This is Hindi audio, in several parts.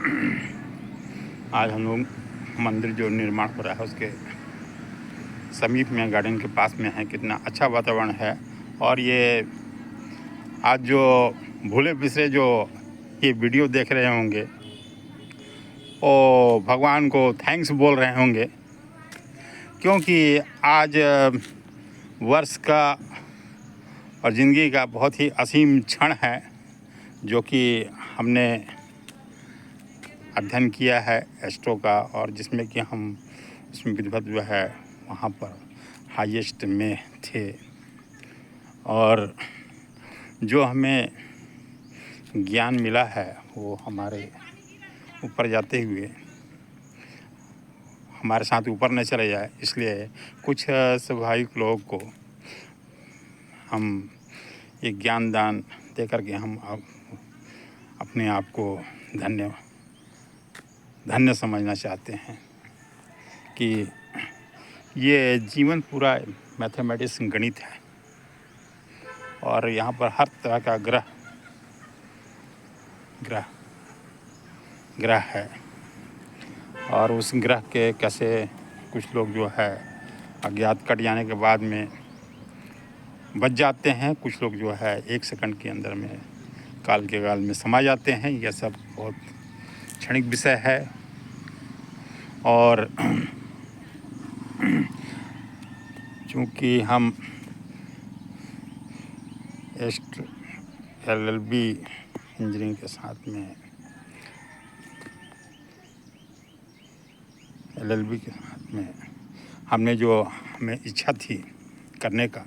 आज हम लोग मंदिर जो निर्माण हो रहा है उसके समीप में, गार्डन के पास में है। कितना अच्छा वातावरण है। और ये आज जो भूले बिसरे जो ये वीडियो देख रहे होंगे वो भगवान को थैंक्स बोल रहे होंगे, क्योंकि आज वर्ष का और ज़िंदगी का बहुत ही असीम क्षण है जो कि हमने अध्ययन किया है एस्ट्रो का, और जिसमें कि हम उसमें विधिवत जो है वहाँ पर हाईएस्ट में थे। और जो हमें ज्ञान मिला है वो हमारे ऊपर जाते हुए हमारे साथ ऊपर न चले जाए, इसलिए कुछ स्वाभाविक लोगों को हम ये ज्ञान दान दे करके हम अपने आप को धन्य समझना चाहते हैं कि ये जीवन पूरा मैथमेटिक्स गणित है। और यहाँ पर हर तरह का ग्रह है, और उस ग्रह के कैसे कुछ लोग जो है अज्ञात कट जाने के बाद में बच जाते हैं, कुछ लोग जो है 1 सेकंड के अंदर में काल के गाल में समा जाते हैं। यह सब बहुत क्षणिक विषय है। और चूँकि हम LLB इंजीनियरिंग के साथ में LLB के साथ में हमने जो हमें इच्छा थी करने का,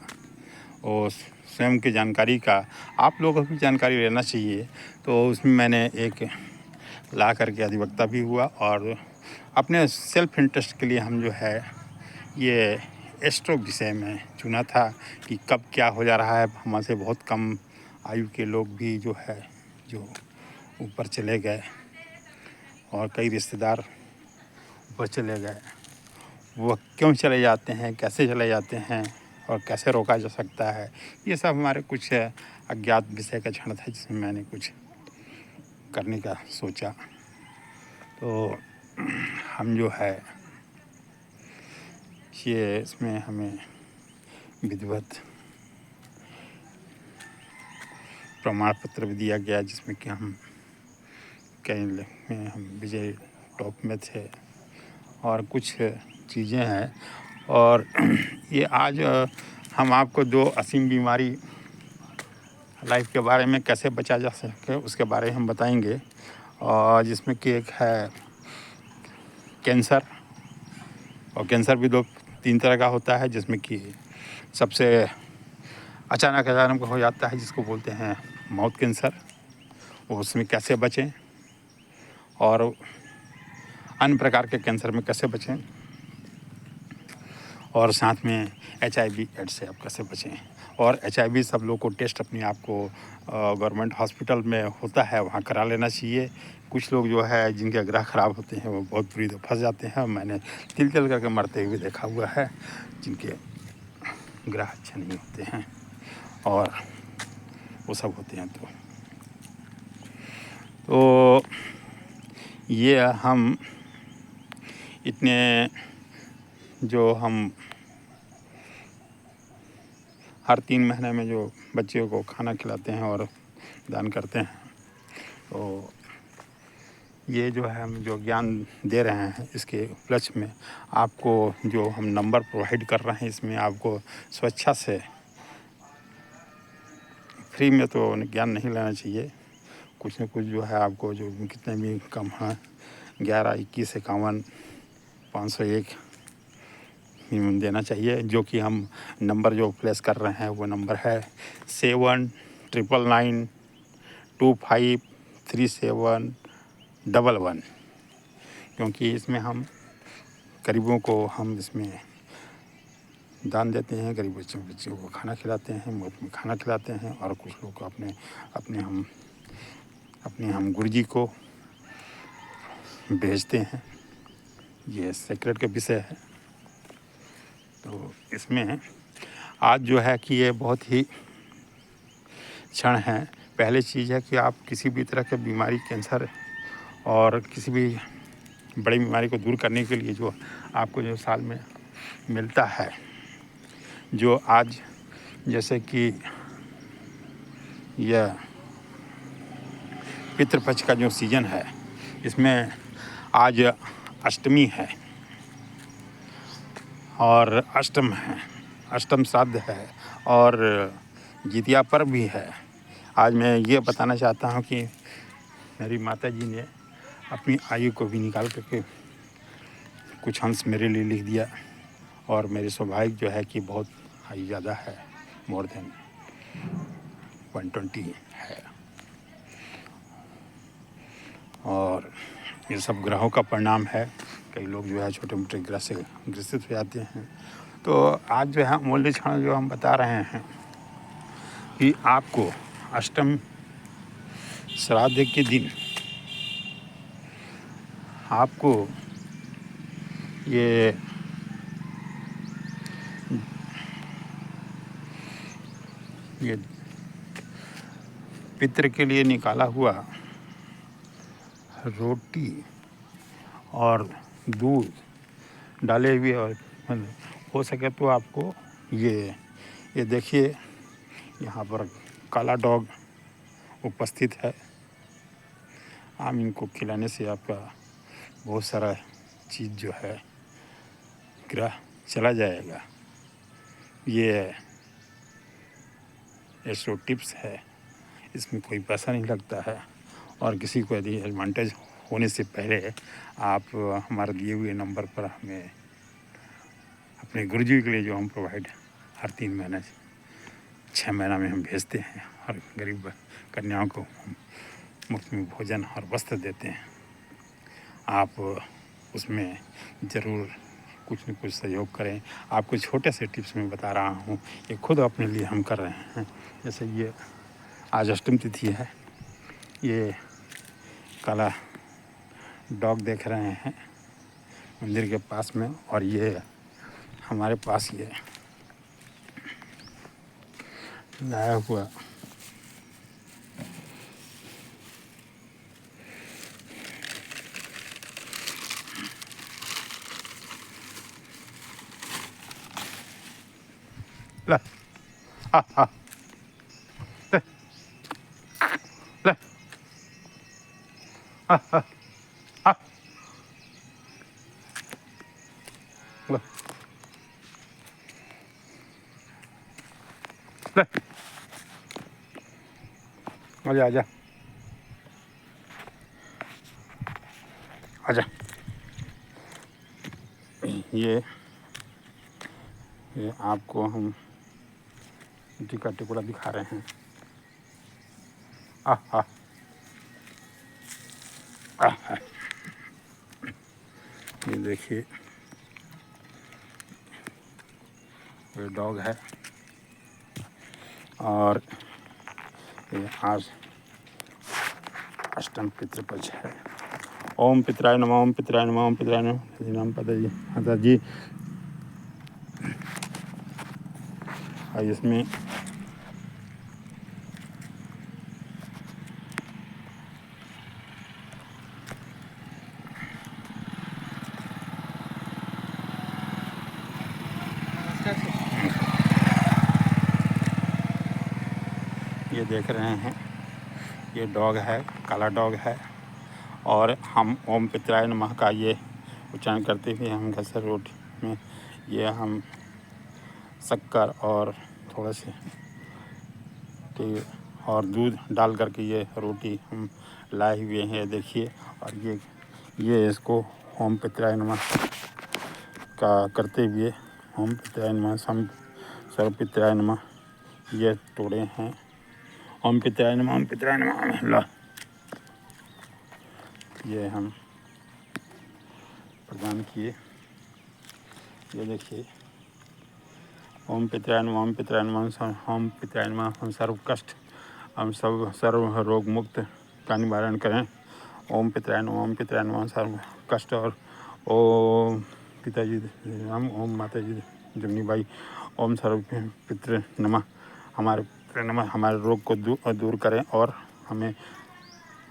वो स्वयं की जानकारी का आप लोगों को भी जानकारी लेना चाहिए। तो उसमें मैंने एक ला करके अधिवक्ता भी हुआ, और अपने सेल्फ इंटरेस्ट के लिए हम जो है ये एस्ट्रो विषय में चुना था कि कब क्या हो जा रहा है। हमसे बहुत कम आयु के लोग भी जो है जो ऊपर चले गए, और कई रिश्तेदार ऊपर चले गए। वो क्यों चले जाते हैं, कैसे चले जाते हैं, और कैसे रोका जा सकता है, ये सब हमारे कुछ अज्ञात विषय का क्षण था जिसमें मैंने कुछ करने का सोचा। तो हम जो है ये इसमें हमें विधिवत प्रमाण पत्र भी दिया गया, जिसमें कि हम कई में हम विजय टॉप में थे, और कुछ चीज़ें हैं। और ये आज हम आपको 2 असीम बीमारी लाइफ के बारे में कैसे बचा जा सके उसके बारे में हम बताएंगे। और जिसमें कि एक है कैंसर, और कैंसर भी 2-3 तरह का होता है, जिसमें कि सबसे अचानक हो जाता है जिसको बोलते हैं माउथ कैंसर। वो उसमें कैसे बचें, और अन्य प्रकार के कैंसर में कैसे बचें, और साथ में HIV एड्स से आप कैसे बचें। और HIV सब लोग को टेस्ट अपने आप को गवर्नमेंट हॉस्पिटल में होता है, वहाँ करा लेना चाहिए। कुछ लोग जो है जिनके ग्रह ख़राब होते हैं वो बहुत बुरी तरह फंस जाते हैं। मैंने तिल करके मरते हुए देखा हुआ है, जिनके ग्रह अच्छे नहीं होते हैं और वो सब होते हैं। तो ये हम इतने जो हम हर 3 महीने में जो बच्चों को खाना खिलाते हैं और दान करते हैं, तो ये जो है हम जो ज्ञान दे रहे हैं इसके उपलक्ष्य में आपको जो हम नंबर प्रोवाइड कर रहे हैं, इसमें आपको स्वेच्छा से फ्री में तो ज्ञान नहीं लेना चाहिए। कुछ न कुछ जो है आपको जो कितने भी कम हैं 11 21 51 501 मिनिमम देना चाहिए। जो कि हम नंबर जो प्लेस कर रहे हैं वो नंबर है 7999253711, क्योंकि इसमें हम गरीबों को हम इसमें दान देते हैं, गरीब बच्चों को खाना खिलाते हैं, मुफ्त में खाना खिलाते हैं। और कुछ लोग को अपने हम गुरुजी को भेजते हैं। ये सेक्रेट का विषय है। तो इसमें आज जो है कि ये बहुत ही क्षण है। पहले चीज़ है कि आप किसी भी तरह की बीमारी, कैंसर और किसी भी बड़ी बीमारी को दूर करने के लिए जो आपको जो साल में मिलता है, जो आज जैसे कि यह पितृपक्ष का जो सीजन है, इसमें आज अष्टमी है और अष्टम है, अष्टम श्राद्ध है और जितिया पर्व भी है। आज मैं ये बताना चाहता हूँ कि मेरी माता जी ने अपनी आयु को भी निकाल करके कुछ अंश मेरे लिए लिख दिया और मेरे सौभाग्य जो है कि बहुत आयु ज़्यादा है, मोर देन 120 है। और ये सब ग्रहों का परिणाम है। कई लोग जो है छोटे मोटे ग्रह से ग्रसित हो जाते हैं। तो आज जो है अमूल्य क्षण जो हम बता रहे हैं कि आपको अष्टम श्राद्ध के दिन आपको ये पितृ के लिए निकाला हुआ रोटी और दूध डाले हुए, और हो सके तो आपको ये देखिए यहाँ पर काला डॉग उपस्थित है। आप इनको खिलाने से आपका बहुत सारा चीज़ जो है ग्रह चला जाएगा। ये एस्ट्रो टिप्स है, इसमें कोई पैसा नहीं लगता है और किसी को यदि एडवांटेज होने से पहले आप हमारे दिए हुए नंबर पर हमें अपने गुरुजी के लिए जो हम प्रोवाइड हर 3 महीने 6 महीना में हम भेजते हैं और गरीब कन्याओं को हम मुफ्त में भोजन और वस्त्र देते हैं। आप उसमें ज़रूर कुछ न कुछ सहयोग करें। आपको छोटे से टिप्स में बता रहा हूँ, ये खुद अपने लिए हम कर रहे हैं। जैसे ये आज अष्टम तिथि है, ये काला डॉग देख रहे हैं मंदिर के पास में, और ये हमारे पास ये लाया हुआ ले ले ले ले आजा आजा। ये आपको हम रोटी का टुकड़ा दिखा रहे हैं। ये देखिए ये डॉग है और ये आज अष्टम पितृपक्ष है। ओम पितराय नमः, ओम पितराय नमः, ओम पितराय नमः। नाम पता जी माता जी। और इसमें ये देख रहे हैं, ये डॉग है, काला डॉग है और हम ओम पितराय नमः का ये उच्चारण करते हुए हम घसर रोटी में ये हम शक्कर और थोड़ा से तेल और दूध डाल करके ये रोटी हम लाए हुए हैं, देखिए। और ये इसको ओम पितराय नमः का करते हुए ओम पितराय नमः सम सर्व पितराय नमः ये तोड़े हैं। ओम पितराय नमः, ओम पितराय नमः। ला ये हम प्रदान किए, ये देखिए। ओम पितराय नमः, ओम पितराय नमः, ओम पितराय नमः। हम सर्व कष्ट, हम सब सर्व रोग मुक्त का निवारण करें। ओम पितराय नमः, ओम पितराय नमः। सर्व कष्ट और ओम पिताजी राम, ओम माता जी जमनी बाई, ओम सर्व पितृ नमः। हमारे पितृ नमः हमारे रोग को दूर करें और हमें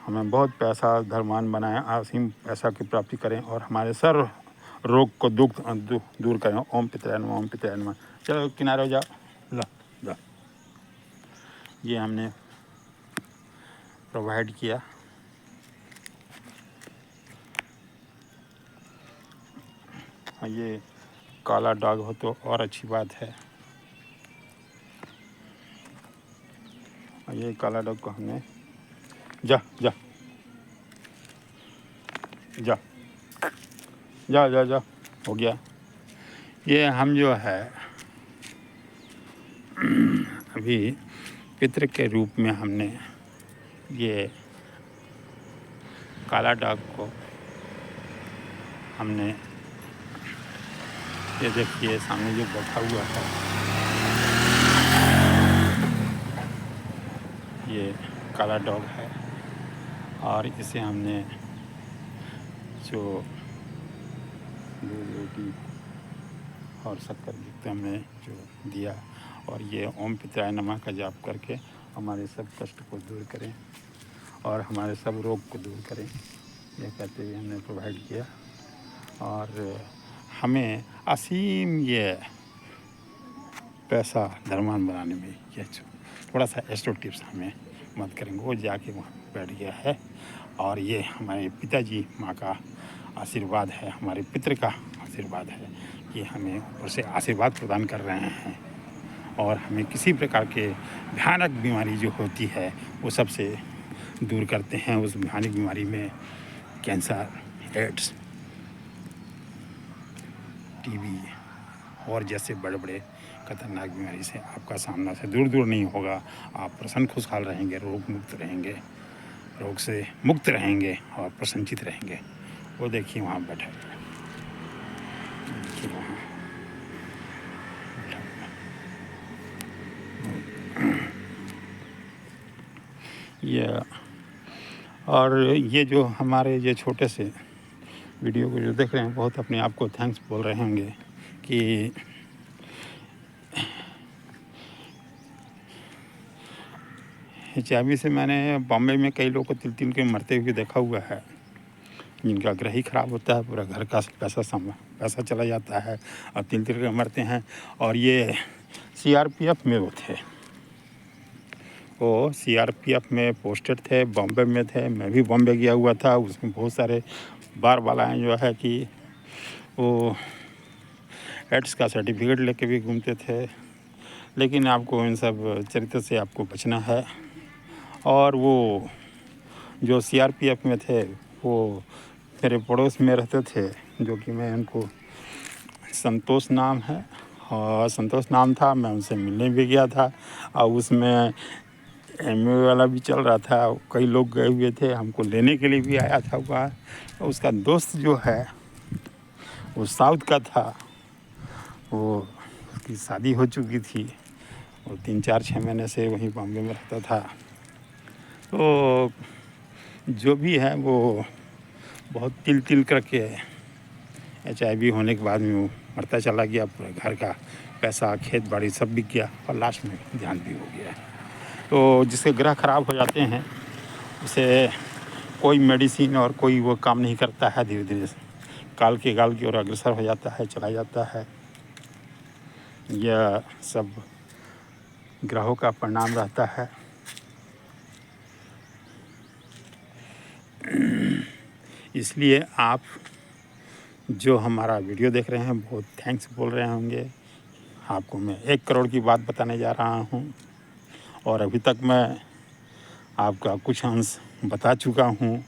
हमें बहुत पैसा धनवान बनाएं, असीम पैसा की प्राप्ति करें और हमारे सर्व रोग को दूर करें। ओम पितराय नमः, ओम पितराय नमः। चलो किनारे हो जाओ, लो लो। ये हमने प्रोवाइड किया। ये काला डॉग हो तो और अच्छी बात है। ये काला डॉग को हमने जा जा जा जा जा जा हो गया। ये हम जो है अभी पितृ के रूप में हमने ये काला डॉग को हमने, ये देखिए सामने जो बैठा हुआ है ये काला डॉग है और इसे हमने जो दूध रोटी और शक्कर युक्त हमने जो दिया, और ये ओम पितराय नमः का जाप करके हमारे सब कष्ट को दूर करें और हमारे सब रोग को दूर करें, यह कहते हुए हमने प्रोवाइड किया। और हमें असीम ये पैसा धनवान बनाने में ये थोड़ा सा एक्स्ट्रा टिप्स हमें मदद करेंगे। वो जाके वहाँ बैठ गया है और ये हमारे पिताजी माँ का आशीर्वाद है, हमारे पितृ का आशीर्वाद है कि हमें ऊपर से आशीर्वाद प्रदान कर रहे हैं और हमें किसी प्रकार के भयानक बीमारी जो होती है वो सबसे दूर करते हैं। उस भयानक बीमारी में कैंसर, एड्स, टीबी और जैसे बड़े बड़े खतरनाक बीमारी से आपका सामना से दूर दूर नहीं होगा। आप प्रसन्न खुशहाल रहेंगे, रोग मुक्त रहेंगे, रोग से मुक्त रहेंगे और प्रसन्नचित रहेंगे। वो देखिए वहाँ बैठा है, देखिए वहाँ बैठा हुआ। और ये जो हमारे ये छोटे से वीडियो को जो देख रहे हैं बहुत अपने आप को थैंक्स बोल रहे होंगे कि HIV से मैंने बॉम्बे में कई लोगों को तिल के मरते हुए देखा हुआ है, जिनका ग्रह ही खराब होता है, पूरा घर का पैसा चला जाता है और तिल के मरते हैं। और ये CRPF में वो थे, वो CRPF में पोस्टेड थे, बॉम्बे में थे। मैं भी बॉम्बे गया हुआ था, उसमें बहुत सारे बार वालाएँ जो है कि वो एड्स का सर्टिफिकेट लेके भी घूमते थे। लेकिन आपको इन सब चरित्र से आपको बचना है। और वो जो CRPF में थे वो मेरे पड़ोस में रहते थे, जो कि मैं उनको संतोष नाम है और संतोष नाम था, मैं उनसे मिलने भी गया था और उसमें MA वाला भी चल रहा था, कई लोग गए हुए थे, हमको लेने के लिए भी आया था वहाँ। उसका दोस्त जो है वो साउथ का था, वो उसकी शादी हो चुकी थी, वो 3-4-6 महीने से वहीं बॉम्बे में रहता था। तो जो भी है वो बहुत तिल करके HIV होने के बाद में वो मरता चला गया, पूरा घर का पैसा, खेत बाड़ी सब बिक गया और लास्ट में ध्यान भी हो गया। तो जिसके ग्रह खराब हो जाते हैं उसे कोई मेडिसिन और कोई वो काम नहीं करता है, धीरे धीरे काल की ओर अग्रसर हो जाता है, चला जाता है। यह सब ग्रहों का परिणाम रहता है। इसलिए आप जो हमारा वीडियो देख रहे हैं बहुत थैंक्स बोल रहे होंगे। आपको मैं 1 करोड़ की बात बताने जा रहा हूँ और अभी तक मैं आपका कुछ अंश बता चुका हूँ।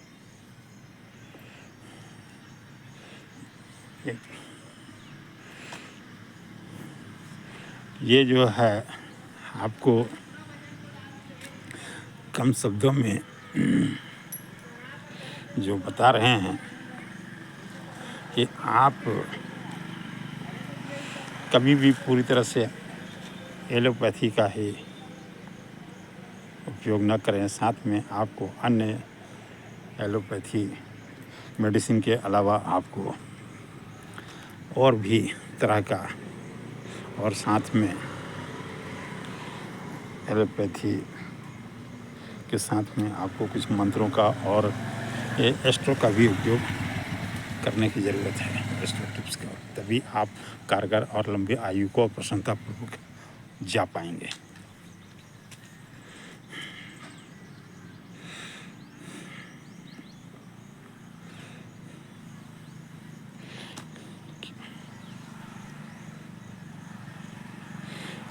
ये जो है आपको कम शब्दों में जो बता रहे हैं कि आप कभी भी पूरी तरह से एलोपैथी का ही उपयोग न करें, साथ में आपको अन्य एलोपैथी मेडिसिन के अलावा आपको और भी तरह का और साथ में एलोपैथी के साथ में आपको कुछ मंत्रों का और ये एस्ट्रो का भी उपयोग करने की ज़रूरत है, एस्ट्रो टिप्स का, तभी आप कारगर और लंबी आयु को प्रसन्नतापूर्वक जा पाएंगे।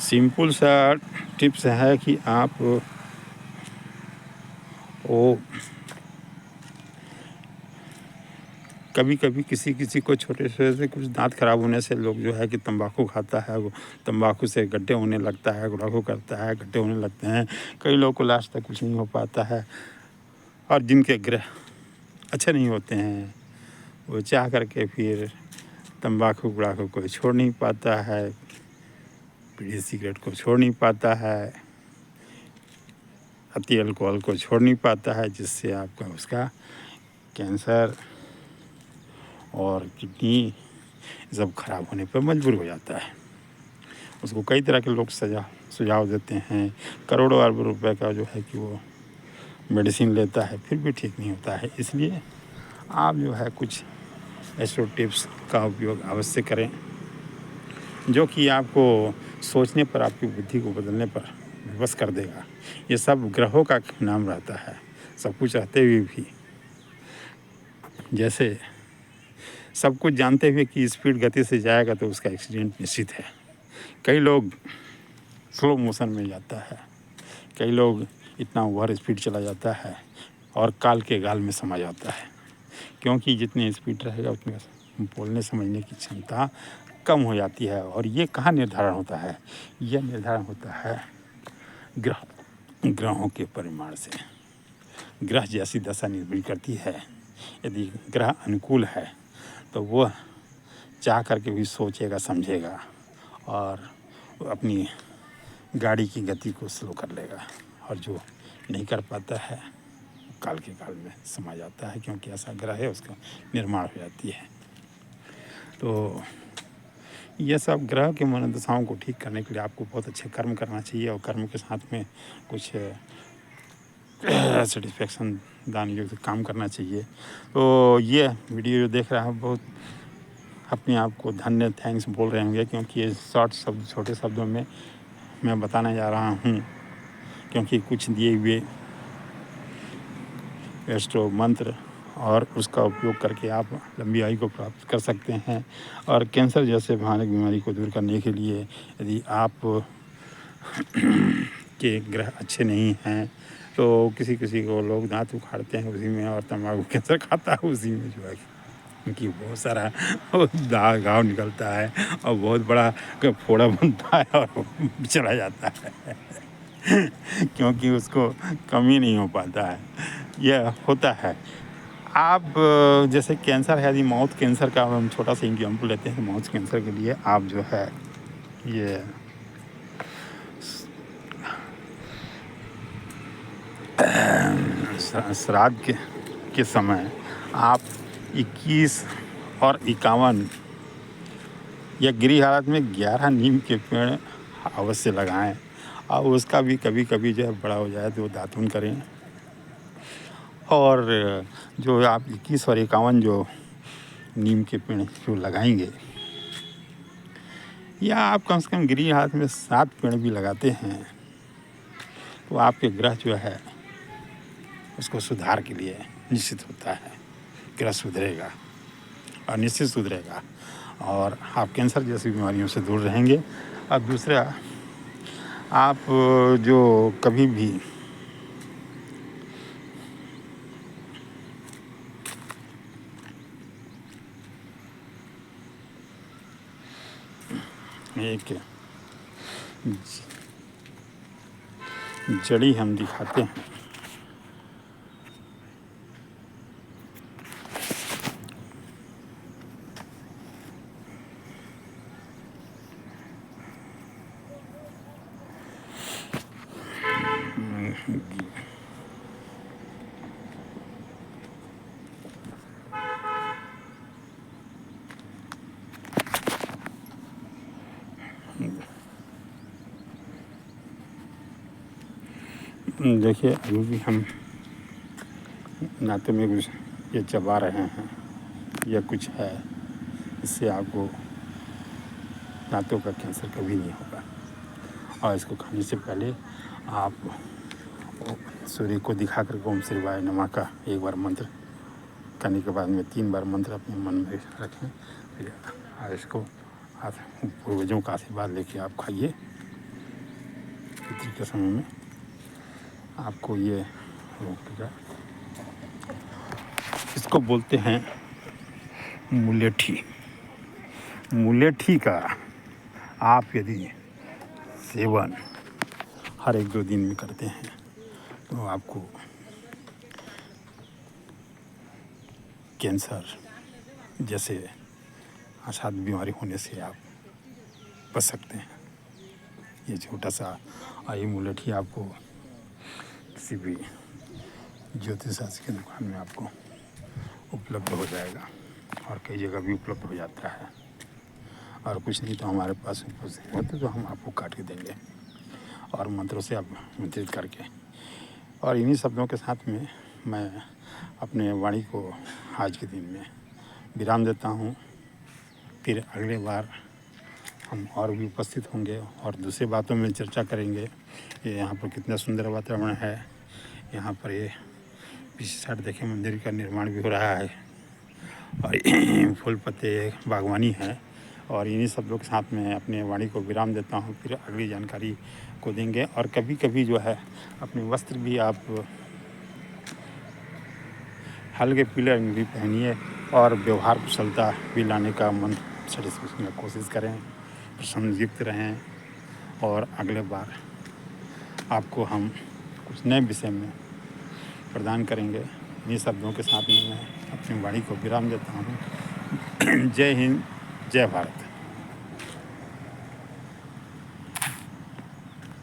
सिंपल सा टिप्स है कि आप वो कभी कभी किसी किसी को छोटे से कुछ दांत खराब होने से लोग जो है कि तंबाकू खाता है, वो तंबाकू से गड्ढे होने लगता है, गुड़ाखू करता है, गड्ढे होने लगते हैं। कई लोगों को लास्ट तक कुछ नहीं हो पाता है, और जिनके ग्रह अच्छे नहीं होते हैं वो चाह करके फिर तंबाकू गुड़ाखू को छोड़ नहीं पाता है, बीड़ी सिगरेट को छोड़ नहीं पाता है, अति अल्कोहल को छोड़ नहीं पाता है, जिससे आपका उसका कैंसर और किडनी सब खराब होने पर मजबूर हो जाता है। उसको कई तरह के लोग सुझाव देते हैं, करोड़ों अरबों रुपए का जो है कि वो मेडिसिन लेता है, फिर भी ठीक नहीं होता है। इसलिए आप जो है कुछ एस्ट्रो टिप्स का उपयोग अवश्य करें, जो कि आपको सोचने पर, आपकी बुद्धि को बदलने पर विवश कर देगा। ये सब ग्रहों का नाम रहता है, सब कुछ रहते हुए भी, जैसे सब कुछ जानते हुए कि स्पीड गति से जाएगा तो उसका एक्सीडेंट निश्चित है। कई लोग स्लो मोशन में जाता है, कई लोग इतना ओवर स्पीड चला जाता है और काल के गाल में समा जाता है, क्योंकि जितनी स्पीड रहेगा उतनी बोलने समझने की क्षमता कम हो जाती है। और ये कहाँ निर्धारण होता है? यह निर्धारण होता है ग्रहों के परिमाण से। ग्रह जैसी दशा निर्भर करती है। यदि ग्रह अनुकूल है तो वह चाह करके भी सोचेगा, समझेगा और अपनी गाड़ी की गति को स्लो कर लेगा, और जो नहीं कर पाता है काल के काल में समा जाता है, क्योंकि ऐसा ग्रह है, उसका निर्माण हो जाती है। तो यह सब ग्रह के मनोदशाओं को ठीक करने के लिए आपको बहुत अच्छे कर्म करना चाहिए, और कर्म के साथ में कुछ सेटिस्फेक्शन दान युक्त काम करना चाहिए। तो ये वीडियो जो देख रहा है बहुत अपने आप को धन्य थैंक्स बोल रहे होंगे, क्योंकि ये शॉर्ट शब्द, छोटे शब्दों में मैं बताने जा रहा हूँ, क्योंकि कुछ दिए हुए एस्ट्रो मंत्र और उसका उपयोग करके आप लंबी आयु को प्राप्त कर सकते हैं। और कैंसर जैसे भयानक बीमारी को दूर करने के लिए यदि आप के ग्रह अच्छे नहीं हैं तो किसी किसी को लोग दांत उखाड़ते हैं उसी में, और तंबाकू कैंसर खाता है उसी में, जो है कि बहुत सारा दाग घाव निकलता है और बहुत बड़ा फोड़ा बनता है और चला जाता है क्योंकि उसको कमी नहीं हो पाता है। यह होता है। आप जैसे कैंसर है, यदि माउथ कैंसर का हम छोटा सा एग्जाम्पल लेते हैं, माउथ कैंसर के लिए आप जो है ये श्राद्ध के समय आप 21 और 51 या गृह हालत में 11 नीम के पेड़ अवश्य लगाएं, और उसका भी कभी कभी जो है बड़ा हो जाए तो दातुन करें। और जो आप 21 और 51 जो नीम के पेड़ जो लगाएंगे, या आप कम से कम गृह हालत में 7 पेड़ भी लगाते हैं, तो आपके ग्रह जो है उसको सुधार के लिए निश्चित होता है, ग्रह सुधरेगा और निश्चित सुधरेगा, और आप कैंसर जैसी बीमारियों से दूर रहेंगे। और दूसरा, आप जो कभी भी एक जड़ी हम दिखाते हैं, देखिए अभी भी हम नाते में कुछ ये चबा रहे हैं या कुछ है, इससे आपको दांतों का कैंसर कभी नहीं होगा। और इसको खाने से पहले आप सूर्य को दिखा कर ओम शिवाय नमः का एक बार मंत्र करने के बाद में 3 बार मंत्र अपने मन में रखें। फिर इसको आप पूर्वजों का आशीर्वाद लेके आप खाइए। पितृ के समय में आपको ये रोकेगा। इसको बोलते हैं मुलेठी। मुलेठी का आप यदि सेवन हर 1-2 दिन में करते हैं तो आपको कैंसर जैसे असाध्य बीमारी होने से आप बच सकते हैं। ये छोटा सा आई मुलेठी आपको किसी भी ज्योतिष शास्त्र की दुकान में आपको उपलब्ध हो जाएगा और कई जगह भी उपलब्ध हो जाता है। और कुछ नहीं तो हमारे पास उपस्थित होते तो हम आपको काट के देंगे और मंत्रों से आप मंत्रित करके। और इन्हीं शब्दों के साथ में मैं अपने वाणी को आज के दिन में विराम देता हूँ। फिर अगले बार हम और भी उपस्थित होंगे और दूसरी बातों में चर्चा करेंगे। ये यहाँ पर कितना सुंदर वातावरण है। यहाँ पर ये पीछे साइड देखें मंदिर का निर्माण भी हो रहा है और फूल पत्ते बागवानी है। और इन्हीं शब्दों के साथ में अपने वाणी को विराम देता हूँ। फिर अगली जानकारी को देंगे। और कभी कभी जो है अपने वस्त्र भी आप हल्के पीले रंग भी पहनिए और व्यवहार कुशलता भी लाने का मन सेटिस्फेक्शन की कोशिश करें, प्रसन्नयुक्त रहें। और अगले बार आपको हम कुछ नए विषय में प्रदान करेंगे। इन्हीं शब्दों के साथ में मैं अपनी वाणी को विराम देता हूँ। जय हिंद, जय भारत।